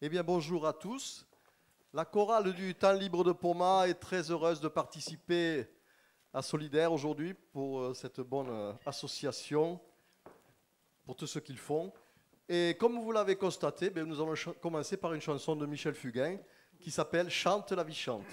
Eh bien, bonjour à tous. La chorale du temps libre de Poma est très heureuse de participer à Solidaire aujourd'hui pour cette bonne association, pour tout ce qu'ils font. Et comme vous l'avez constaté, nous allons commencer par une chanson de Michel Fugain qui s'appelle « Chante la vie chante ».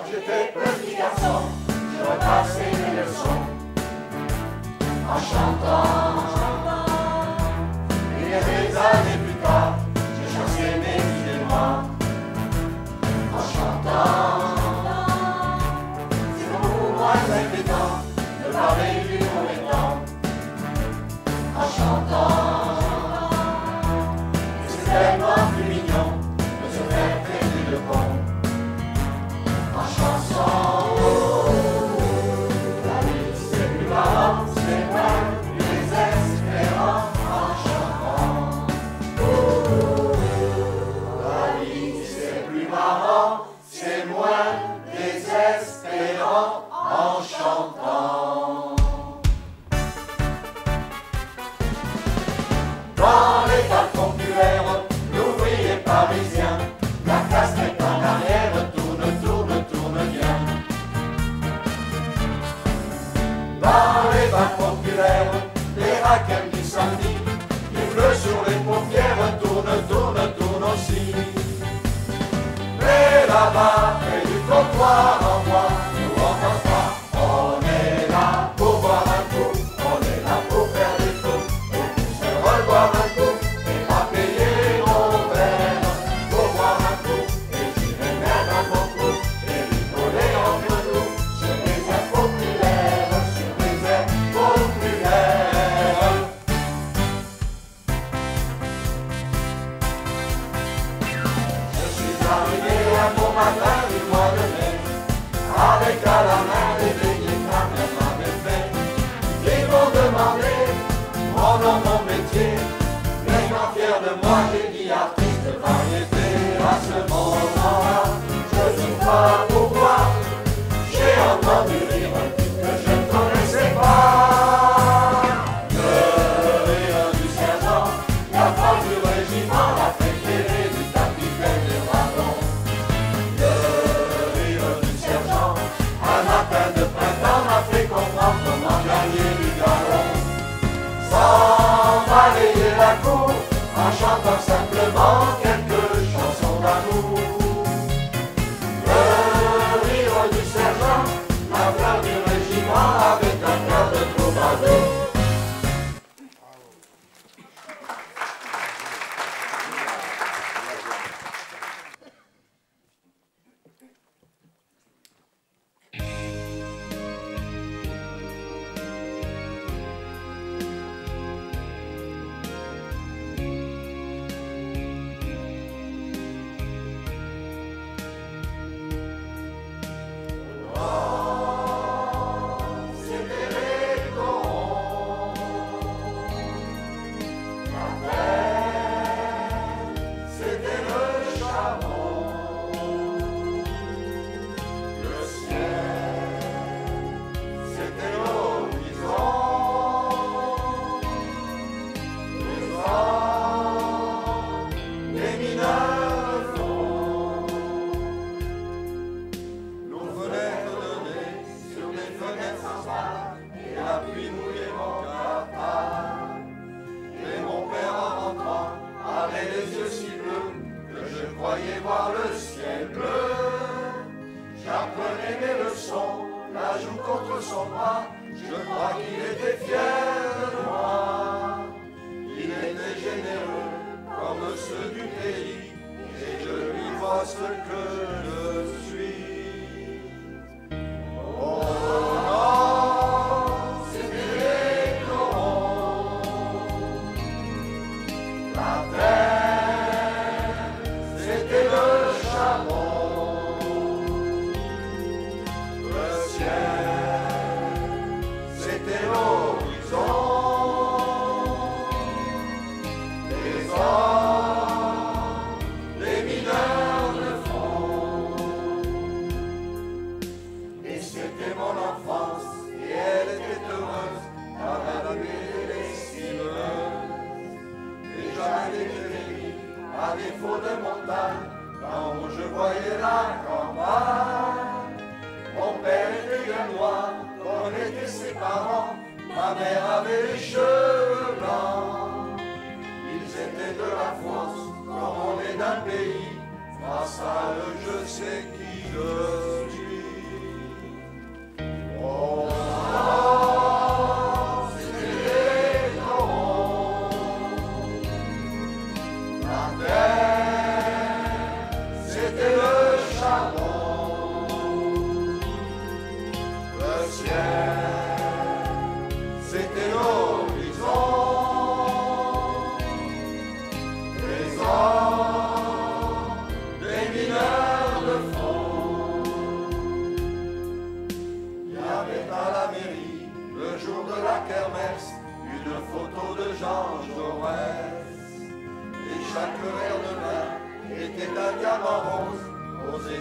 j'étais petit garçon, je repassais mes leçons en chantant. Et des années plus tard, je chassais mes idées noires en chantant. C'est pour moi inquiétant de parler du mauvais temps en chantant. C'est tellement plus mignon de se faire traiter de con en chanson. La vie c'est plus marrant, c'est moins désespérant en chantant. La vie c'est plus marrant, c'est moins désespérant en chantant. Dans les caves populaires, l'ouvrier parisien, la casquette en arrière tourne, tourne, tourne bien. Dans les bars populaires, les raquettes du samedi, les bleus sur les paupières tournent, tournent, tournent aussi. Mais là-bas, près du comptoir en bois, nous on danse pas. On est là pour boire un coup, on est là pour faire des coups, et pour se revoir un coup, et pas payer nos verres. Pour boire un coup, et tirer même un bon coup, et rigoler entre nous, sur les airs populaires, sur les airs populaires. Je suis arrivé un bon matin du mois de mai, avec à la main des beignets que ma mère m'avait fait. Ils m'ont demandé mon nom, mon métier, mais quand fier de moi j'ai dit artiste de variété. À ce moment-là, je ne sais pas pourquoi, j'ai entendu rire un type que je ne connaissais pas. Le rire du sergent, la femme du régiment, la préférée du capitaine des dragons. Le rire du sergent, un matin de printemps m'a fait comprendre comment gagner du galon. Sans balayer la cour, en chantant simplement quelques chansons d'amour. Le rire du sergent, la fleur du régiment, avec un cœur de troubadour. Grâce à eux, je sais qui je suis.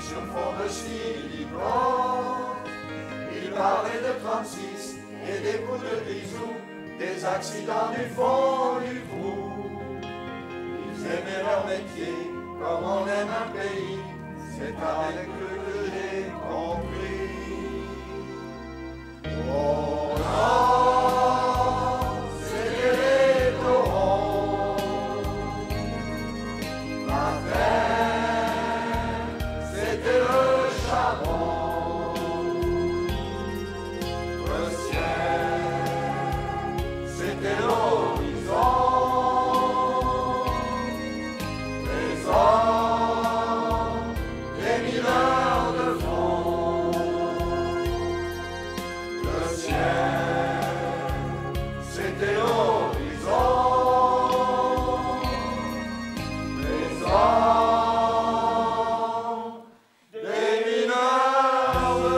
sur fond de silicone. Il parlait de 36 et des bouts de grisou, des accidents du fond du trou. Ils aimaient leur métier comme on aime un pays, c'est avec eux que j'ai compris. Oh non, c'était les taurons. La terre, c'était le charbon. Le ciel, c'était l'horizon. Les hommes, les mineurs de fond. Le ciel, c'était l'horizon. Les hommes, les mineurs de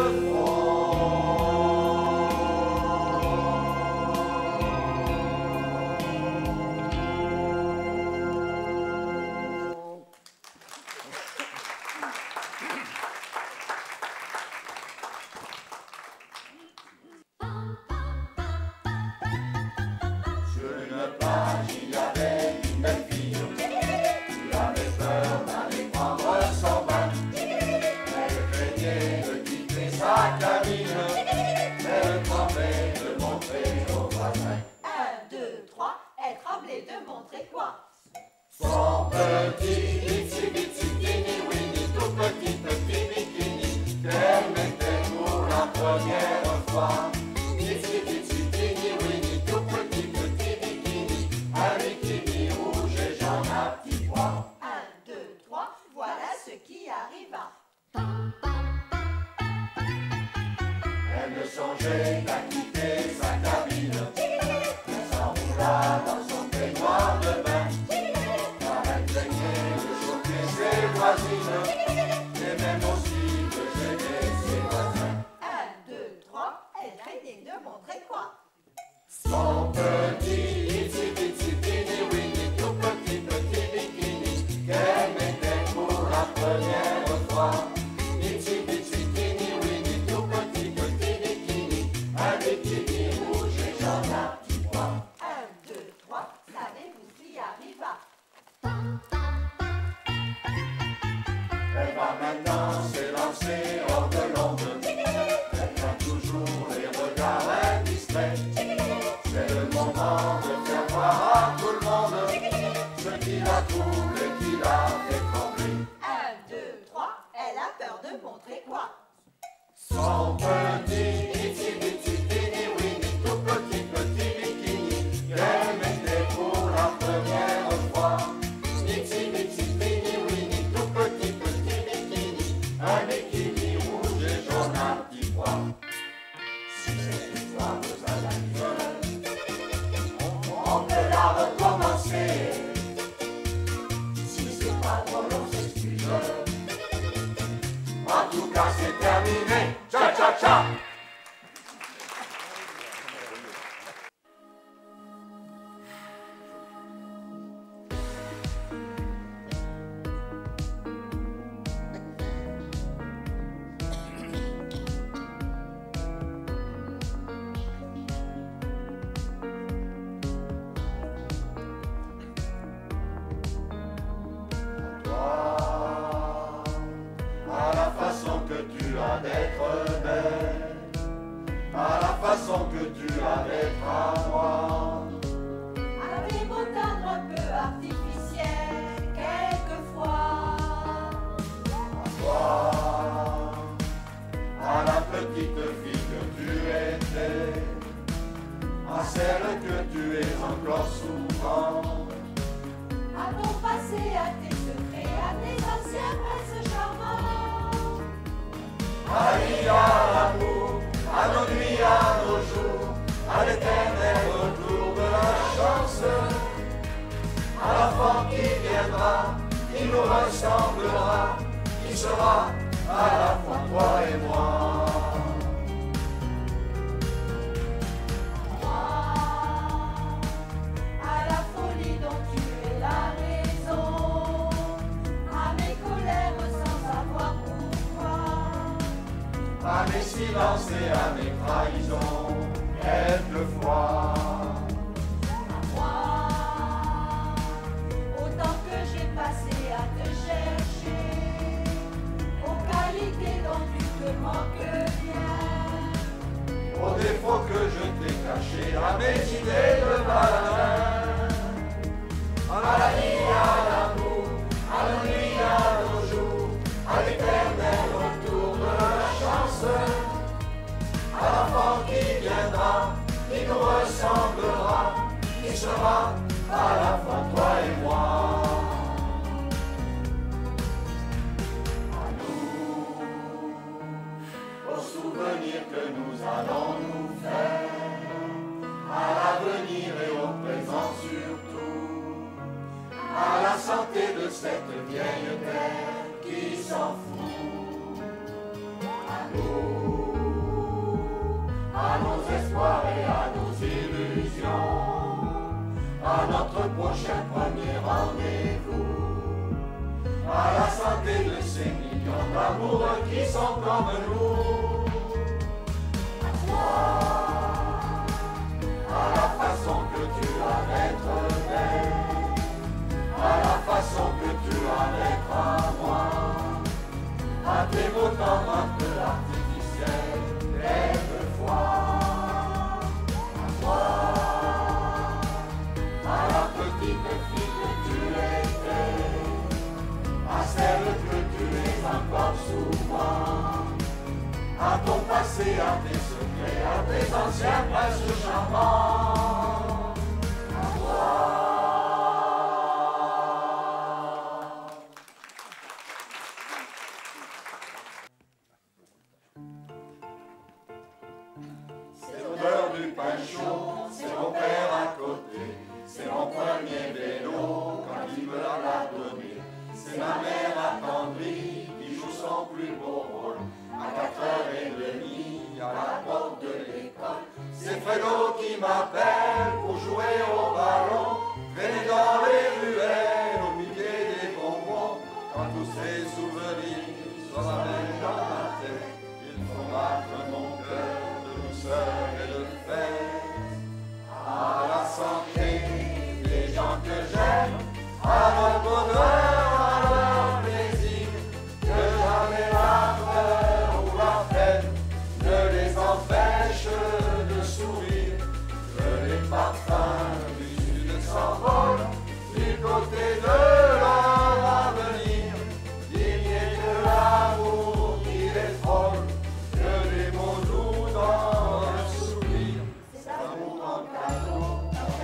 Sur une plage, il y avait une belle fille qui avait peur d'aller prendre son bain. Elle craignait de quitter sa cabine. Elle tremblait de montrer aux voisins 1, 2, 3, elle tremblait de montrer quoi? son petit itsy bitsy teeny weeny, tout petit bikini qu'elle mettait pour la première fois. Itsy bitsy teeny weeny, tout petit bikini, un bikini rouge et jaune à petits pois. 1, 2, 3, voilà ce qui arriva. Elle ne songeait qu'à quitter sa cabine. Elle s'enroula dans son peignoir de bain. Car elle craignait de choquer ses voisines et même aussi de gêner ses voisins. 1, 2, 3, elle craignait de montrer quoi? Son petit itsy bitsy teeny weeny, tout petit bikini qu'elle mettait pour la première fois. Itsy bitsy teeny weeny, tout petit bikini, un bikini rouge et jaune à petits pois. 1, 2, 3, savez-vous ce qui arriva? Elle va maintenant s'élancer hors de l'onde. Elle a toujours les regards indiscrets. C'est le moment de faire voir à tout le monde ce qui la trouble et qui la fait trembler. 1, 2, 3, elle a peur de montrer quoi? Son petit itsy bitsy teeny weeny, tout petit bikini qu'elle mettait pour la première fois. Itsy bitsy teeny weeny, tout petit bikini, un bikini rouge et jaune à petits pois. Si cette histoire vous amuse, on peut la recommencer. Si c'est pas drôle, on s'excuse. En tout cas, c'est terminé. Tcha tcha tcha. Toi, à la façon que tu as d'être belle, à la façon que tu as d'être à moi. Avec beau tendre un peu artificiel, quelquefois. Toi, à la petite fille que tu étais, à celle que tu es encore souvent. À ton passé, à tes secrets, à tes anciens princes charmants. Aïe à l'amour, à nos nuits, à nos jours, à l'éternel retour de la chance, à l'enfant qui viendra, qui nous ressemblera, qui sera à la fois toi et moi. À la folie dont tu es la raison, à mes colères sans savoir pourquoi. à mes silences et à mes trahisons, quelquefois. Autant que j'ai passé à te chercher, aux qualités dont tu te manques bien, Aux défauts que je t'ai cachés, à mes idées de malin, à la vie, à l'amour, à la nuit, à nos jours, à l'éternel retour de la chance, à l'enfant qui viendra, qui nous ressemblera, qui sera à la fois toi et moi. À nous, aux souvenirs que nous allons nous faire, à l'avenir et au présent surtout, à la santé de cette vieille terre qui s'en fout. À nous, à nos espoirs et à nos illusions, à notre prochain premier rendez-vous, à la santé de ces millions d'amoureux qui sont comme nous. À toi, à la façon que tu as d'être belle, à la façon que tu as d'être à moi, à tes mots tendres un peu artificiels, quelquefois. À toi, à la petite fille que tu étais, à celle que tu es encore souvent, à ton passé, à tes secrets, à tes anciens princes charmants. À toi. C'est l'odeur du pain chaud, c'est mon père à côté, c'est mon premier vélo quand il me l'a donné. C'est ma mère attendrie qui joue son plus beau rôle à 4h30 à la porte de l'école. C'est Fredo qui m'appelle pour jouer au ballon, traîner dans les ruelles au milieu des bonbons. Quand tous ces souvenirs se ramènent dans ma tête, ils font battre mon cœur de douceur et de fête. À la santé des gens que j'aime, à leur bonheur, à leur plaisir, que jamais la peur ou la peine ne les empêche de sourire, que les parfums du sud s'envolent du côté de leur avenir. Il n'y ait que l'amour qui les frôle, que des mots doux dans le sourire. Cet amour en cadeau,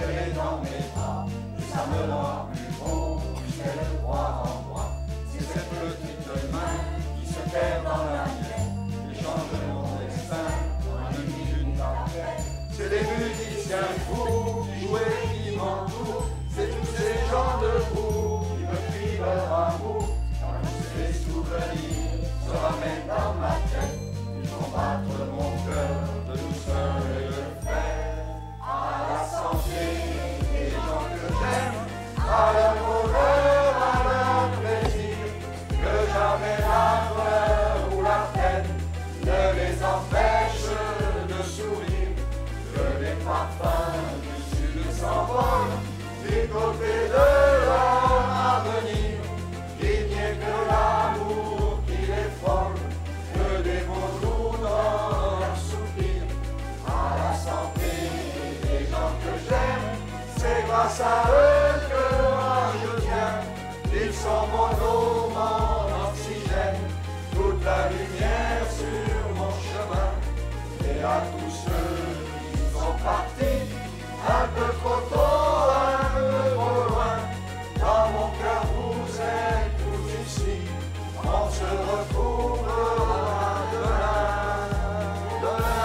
elle est dans mes bras, et ça me rend plus beau, puisqu'elle croit en moi. C'est cette petite main qui se perd dans la mienne, et change mon destin en une minute après. C'est des musiciens fous qui jouent et qui m'entourent, c'est tous ces gens debout qui me crient leur amour. Quand tous ces souvenirs se ramènent dans ma tête, ils font battre mon cœur de douceur et de fête. À la santé des gens que j'aime, à leur bonheur, à leur plaisir, que jamais la peur ou la peine ne les empêche de sourire, que les parfums du sud s'envolent du côté de leur avenir. Il n'y ait que l'amour qui les frôle, que des mots doux dans leur soupir. À la santé des gens que j'aime, c'est grâce à eux que moi je tiens. Ils sont mon eau, mon oxygène, toute la lumière sur mon chemin. Et à tous ceux qui sont partis, un peu trop tôt, un peu trop loin, dans mon cœur vous êtes tous ici. On se retrouvera demain, demain.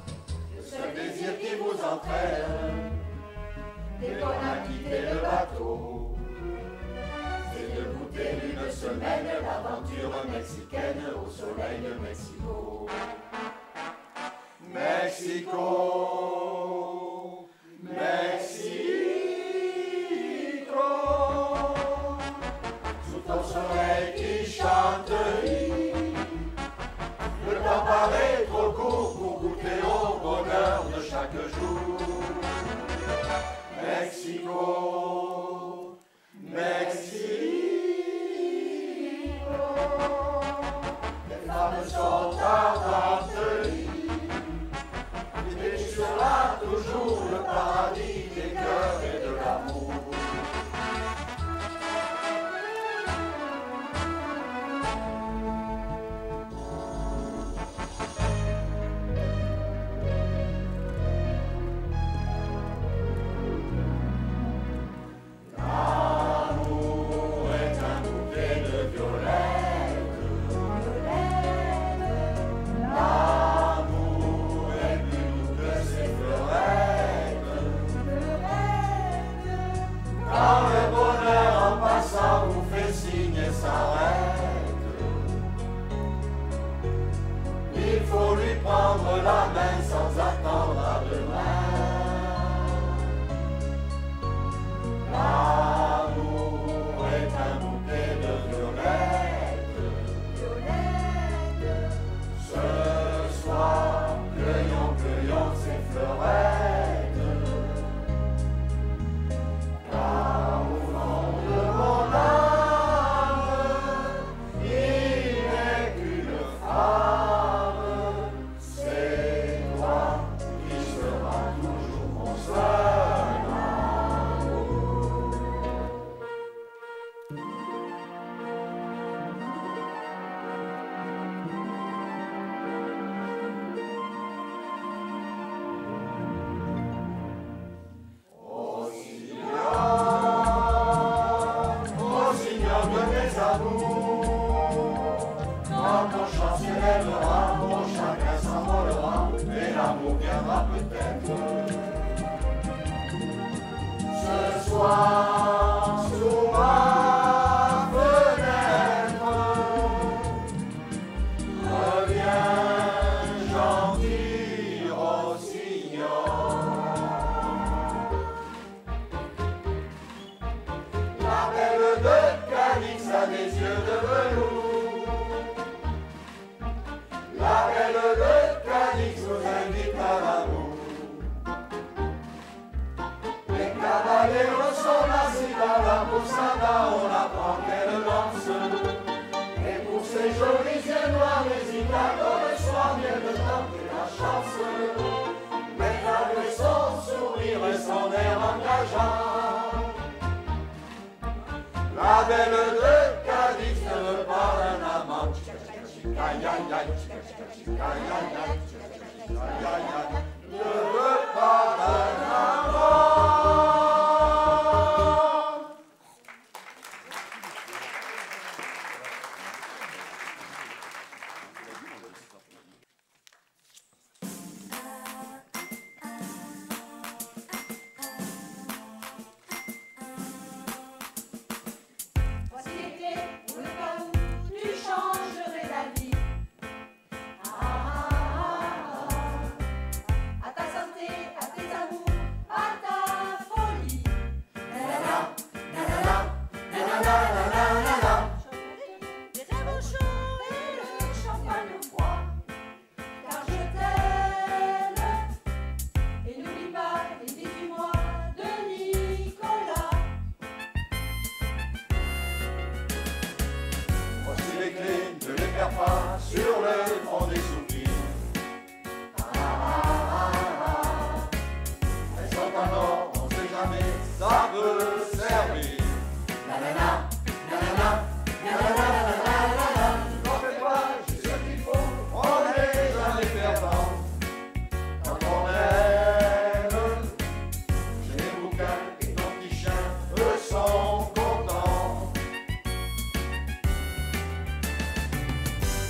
mène l'aventure mexicaine au soleil de Mexico. Mexico, Mexico, sous ton soleil qui chante, le temps paraît trop court pour goûter au bonheur de chaque jour. Mexico, Mexico, les femmes sont ardentes, et tu seras toujours le paradis des cœurs et de l'amour. Il faut lui prendre la main sans attendre à demain. L'amour est un bouquet de violettes. Ce soir, cueillons, cueillons ces fleurettes. Car au fond de mon âme, il n'est qu'une femme. C'est toi qui seras toujours mon seul amour. Ô Seigneur de mes amours, quand ton chant s'élèvera, mon chagrin s'envolera, et l'amour viendra peut-être. Ce soir, sous ma fenêtre, reviens gentil rossignol. La belle de Cadix a des yeux de velours. La belle de Cadix nous invite à l'amour. Les caballeros sont assis dans la posada, on apprend qu'elle danse. Et pour ces jolis yeux noirs, les Italiens le soir viennent tenter la chance. Mais malgré son sourire et son air engageant, la belle de Cadix ne veut pas d'un amant. Aïe, aïe, aïe, aïe, aïe, aïe, aïe, aïe, aïe, ne veut pas d'un amant. Voici les clés pour le cas où tu changerais d'avis. À ta santé, à tes amours, à ta folie. Les rêves chauds et le champagne froid. Car je t'aime. Et n'oublie pas les 18 mois de Nicolas. Voici les clés, ne les perds pas sur le front des soupirs. Elles sont en or, on sait jamais, ça peut servir. N'en fais pas, j'ai ce qu'il faut, on n'est jamais perdant. Quand on aime, j'ai les bouquins et ton petit chien, eux sont contents.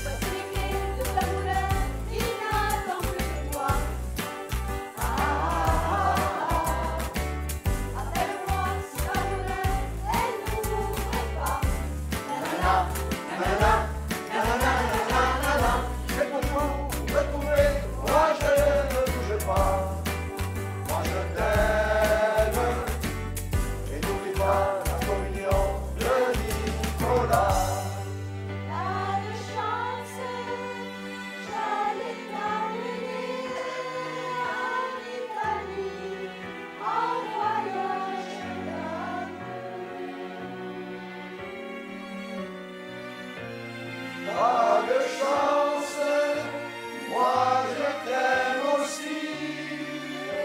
Voici les clés de ta douleur pas de chance, moi je t'aime aussi,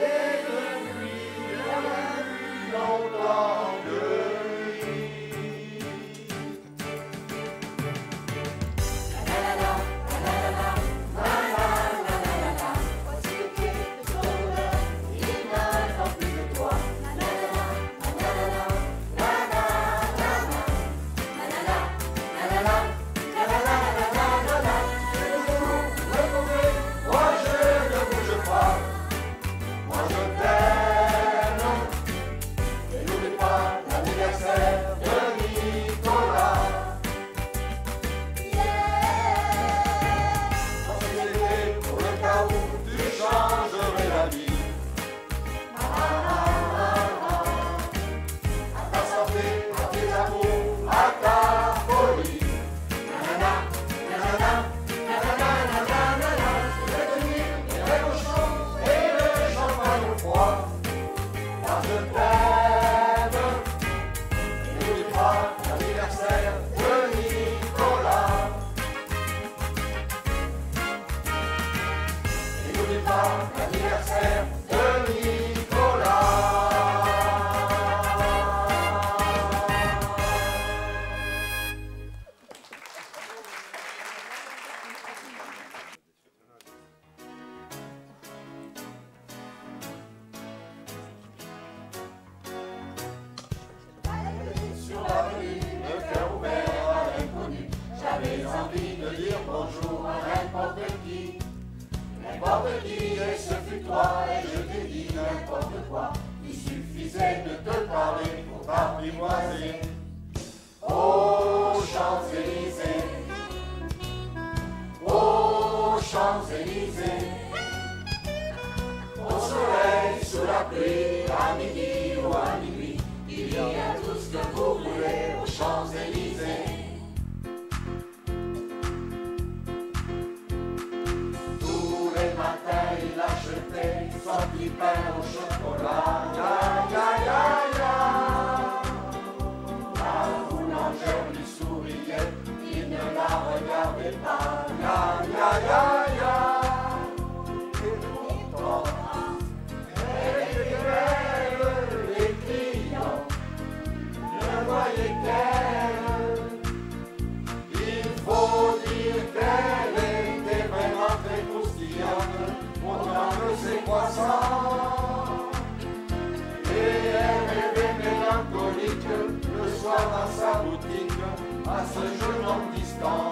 et depuis bien plus longtemps que lui. Voici le pied de sauveur, il n'attend plus de toi. Moi je ne bouge pas, moi je t'aime. Et n'oublie pas l'anniversaire de Nicolas. Quand c'était pour le cas où tu changerais la vie. À ta santé, à tes amours, à ta folie. Et le champagne au froid, car je t'aime. Et n'oublie pas l'anniversaire de Nicolas. Et n'oublie pas l'anniversaire de Nicolas. Sur l'avenue, le cœur ouvert à l'inconnu, j'avais envie de dire bonjour à n'importe qui, et ce fut toi, et je t'ai dit n'importe quoi, il suffisait de te parler pour t'apprivoiser. Aux Champs-Élysées, aux Champs-Élysées, au soleil, sous la pluie, à midi ou à minuit, il y a tout ce que vous voulez aux Champs-Élysées. Tous les matins, il achetait son petit pain au chocolat. Ya, ya, ya, ya. La boulangère lui souriait, il ne la regardait pas. Ya, ya, ya, ya. Et pourtant, elle était belle, les clients ne voyaient qu'elle. Il faut dire qu'elle était vraiment très croustillante, autant que ses croissants. Et elle rêvait mélancolique le soir dans sa boutique, à ce jeune homme distant.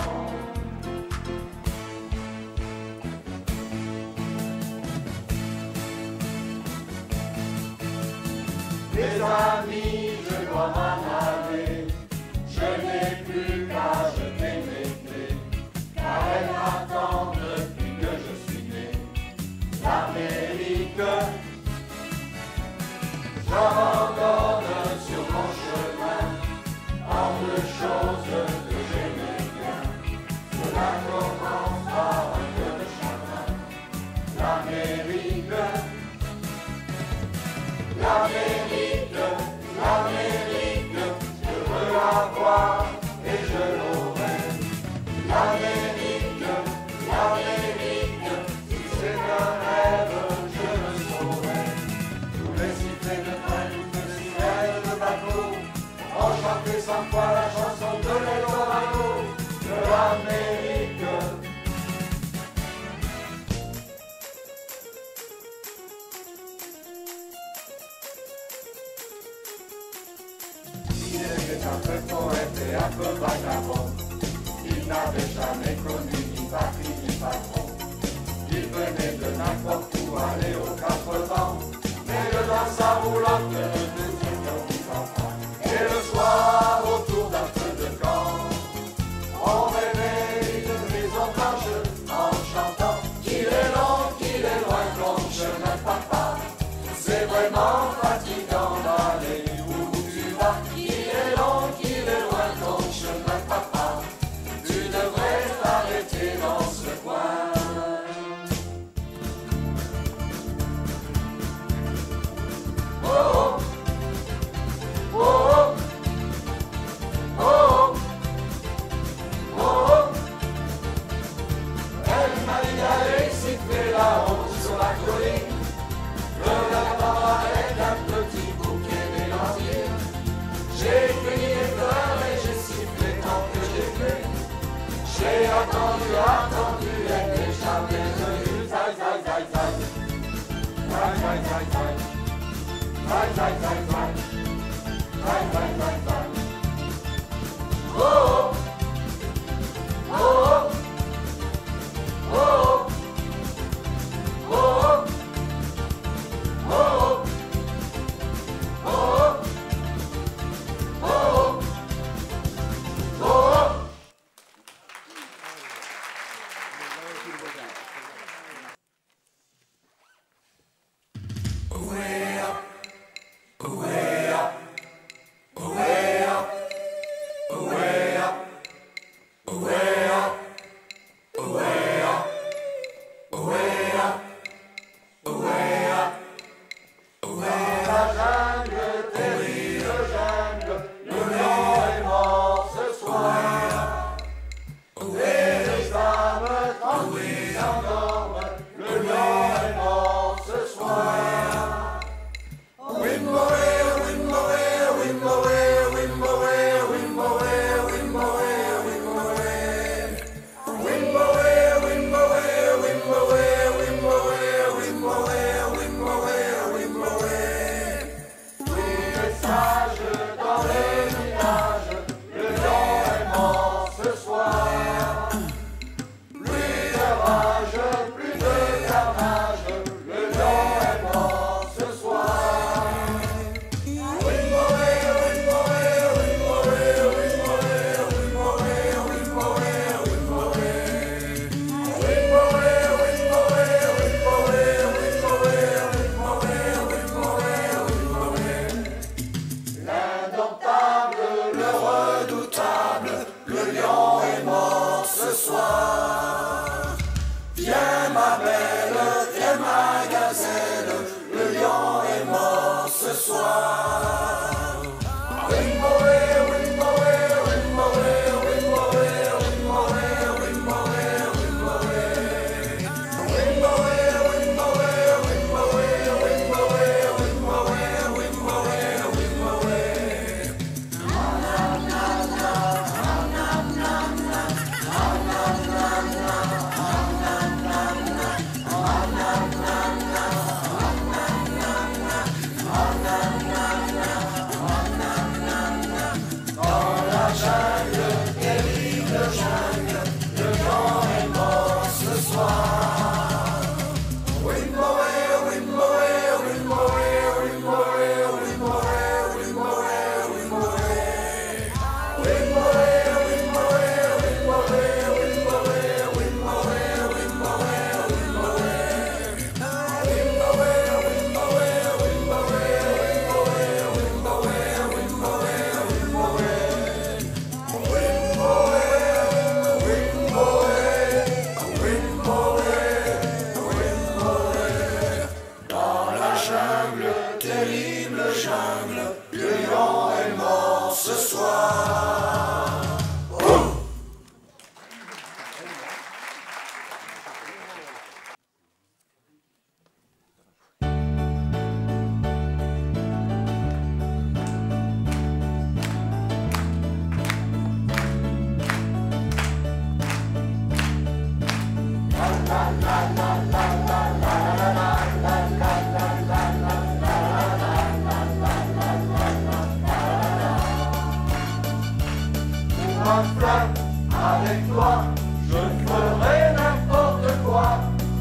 un fleuve, avec toi, je ferai n'importe quoi.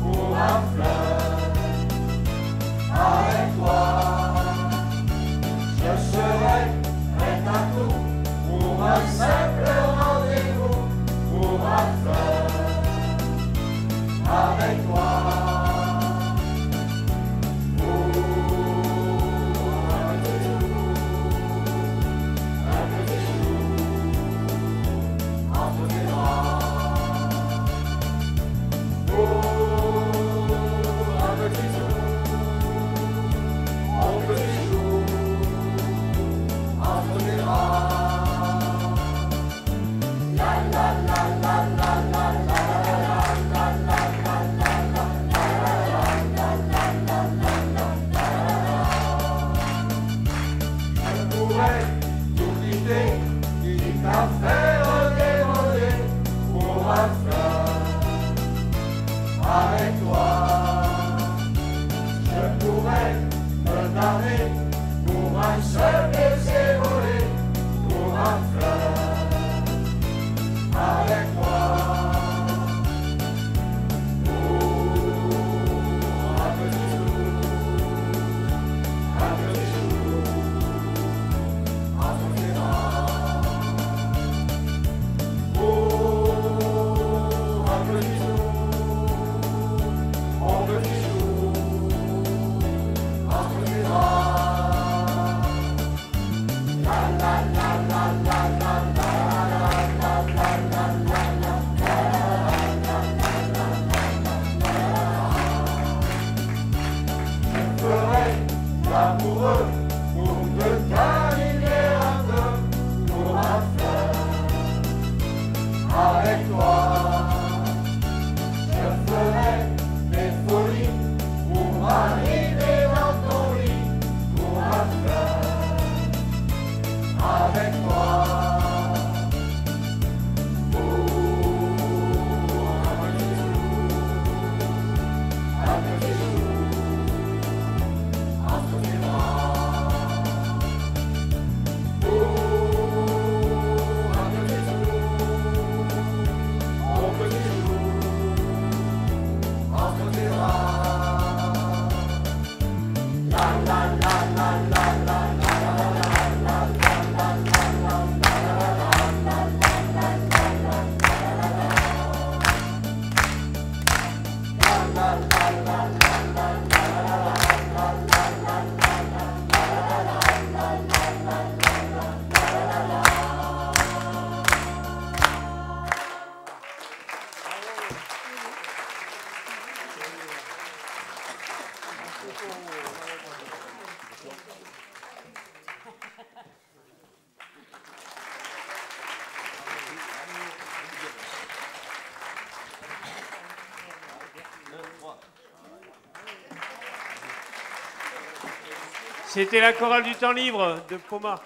Pour un fleuve, avec toi, je serai prêt à tout. Pour un simple rendez-vous. Pour un fleuve, avec toi. Avec toi, je pourrais me damner pour un seul baiser volé, pour un fleuve. Avec toi, pour un petit jour entre tes bras. Pour un petit jour. Amoureux pour te câliner un peu, pour un fleuve. Avec toi, je ferai des folies pour arriver dans ton lit, pour un fleuve. Avec toi, pour un petit jour, entre tes bras. C'était la chorale du temps libre de Poma.